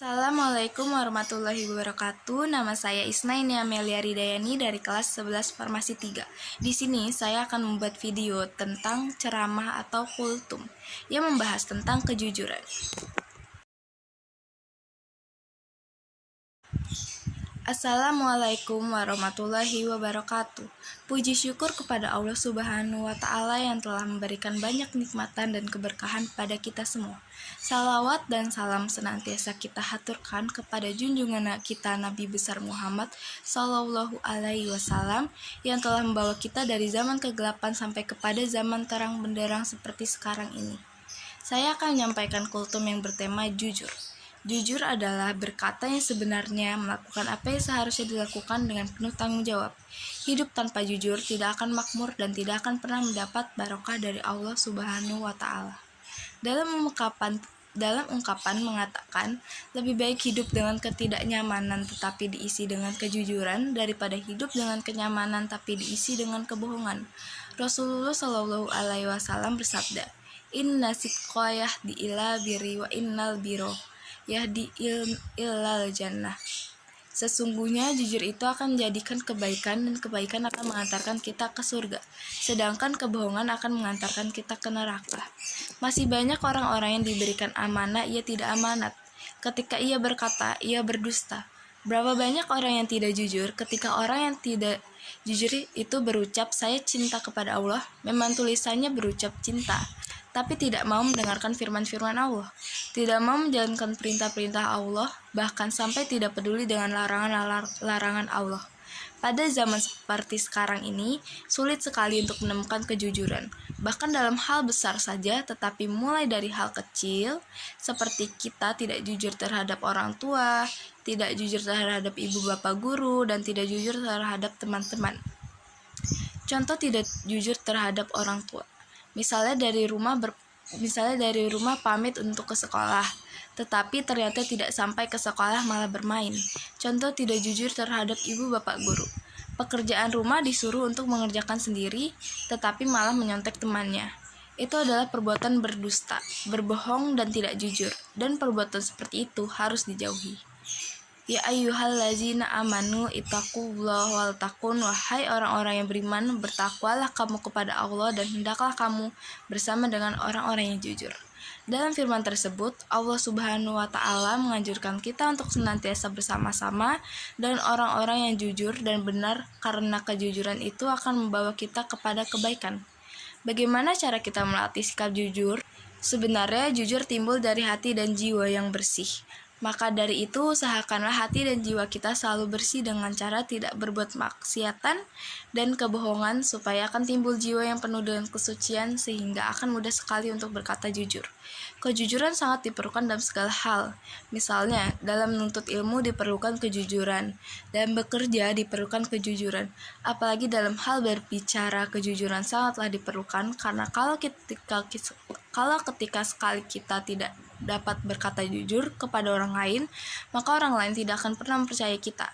Assalamualaikum warahmatullahi wabarakatuh. Nama saya Isnaini Amelia Ridayani dari kelas 11 Farmasi 3. Di sini saya akan membuat video tentang ceramah atau kultum yang membahas tentang kejujuran. Assalamualaikum warahmatullahi wabarakatuh. Puji syukur kepada Allah Subhanahu wa Ta'ala yang telah memberikan banyak nikmatan dan keberkahan pada kita semua. Salawat dan salam senantiasa kita haturkan kepada junjungan kita Nabi besar Muhammad Sallallahu Alaihi Wasallam yang telah membawa kita dari zaman kegelapan sampai kepada zaman terang benderang seperti sekarang ini. Saya akan menyampaikan kultum yang bertema jujur. Jujur adalah berkata yang sebenarnya, melakukan apa yang seharusnya dilakukan dengan penuh tanggung jawab. Hidup tanpa jujur tidak akan makmur dan tidak akan pernah mendapat barokah dari Allah Subhanahu wa Ta'ala. Dalam ungkapan mengatakan, lebih baik hidup dengan ketidaknyamanan tetapi diisi dengan kejujuran daripada hidup dengan kenyamanan tapi diisi dengan kebohongan. Rasulullah Shallallahu Alaihi Wasallam bersabda, Inna sidqa yahdi ila birri wa innal birro yahdi ilal jannah. Sesungguhnya jujur itu akan menjadikan kebaikan dan kebaikan akan mengantarkan kita ke surga, sedangkan kebohongan akan mengantarkan kita ke neraka. Masih banyak orang-orang yang diberikan amanah ia tidak amanat. Ketika ia berkata, ia berdusta. Berapa banyak orang yang tidak jujur ketika orang yang tidak jujur itu berucap saya cinta kepada Allah, memang tulisannya berucap cinta, tapi tidak mau mendengarkan firman-firman Allah, tidak mau menjalankan perintah-perintah Allah, bahkan sampai tidak peduli dengan larangan Allah. Pada zaman seperti sekarang ini, sulit sekali untuk menemukan kejujuran, bahkan dalam hal besar saja, tetapi mulai dari hal kecil, seperti kita tidak jujur terhadap orang tua, tidak jujur terhadap ibu bapak guru, dan tidak jujur terhadap teman-teman. Contoh tidak jujur terhadap orang tua. Misalnya dari rumah pamit untuk ke sekolah, tetapi ternyata tidak sampai ke sekolah malah bermain. Contoh tidak jujur terhadap ibu bapak guru. Pekerjaan rumah disuruh untuk mengerjakan sendiri, tetapi malah menyontek temannya. Itu adalah perbuatan berdusta, berbohong dan tidak jujur, dan perbuatan seperti itu harus dijauhi. Ya ayyuhallazina amanu ittaqullaha wal takun, wahai orang-orang yang beriman, bertakwalah kamu kepada Allah dan hendaklah kamu bersama dengan orang-orang yang jujur. Dalam firman tersebut, Allah Subhanahu wa Ta'ala menganjurkan kita untuk senantiasa bersama-sama dan orang-orang yang jujur dan benar, karena kejujuran itu akan membawa kita kepada kebaikan. Bagaimana cara kita melatih sikap jujur? Sebenarnya jujur timbul dari hati dan jiwa yang bersih. Maka dari itu, usahakanlah hati dan jiwa kita selalu bersih dengan cara tidak berbuat maksiatan dan kebohongan, supaya akan timbul jiwa yang penuh dengan kesucian, sehingga akan mudah sekali untuk berkata jujur. Kejujuran sangat diperlukan dalam segala hal. Misalnya, dalam menuntut ilmu diperlukan kejujuran, dan bekerja diperlukan kejujuran. Apalagi dalam hal berbicara, kejujuran sangatlah diperlukan, karena kalau ketika sekali kita tidak dapat berkata jujur kepada orang lain, maka orang lain tidak akan pernah mempercayai kita.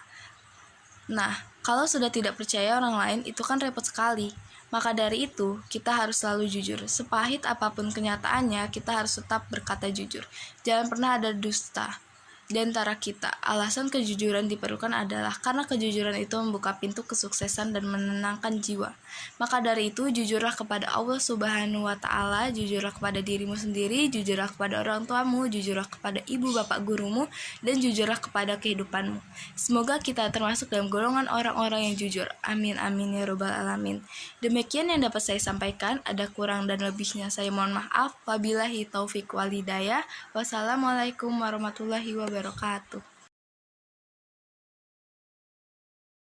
Nah, kalau sudah tidak percaya orang lain, itu kan repot sekali. Maka dari itu, kita harus selalu jujur. Sepahit apapun kenyataannya, kita harus tetap berkata jujur. Jangan pernah ada dusta di antara kita. Alasan kejujuran diperlukan adalah karena kejujuran itu membuka pintu kesuksesan dan menenangkan jiwa. Maka dari itu, jujurlah kepada Allah Subhanahu wa Ta'ala, jujurlah kepada dirimu sendiri, jujurlah kepada orang tuamu, jujurlah kepada ibu bapak gurumu, dan jujurlah kepada kehidupanmu. Semoga kita termasuk dalam golongan orang-orang yang jujur. Amin amin ya robbal alamin. Demikian yang dapat saya sampaikan. Ada kurang dan lebihnya saya mohon maaf. Wabillahi taufik wal hidayah. Wassalamualaikum warahmatullahi wabarakatuh.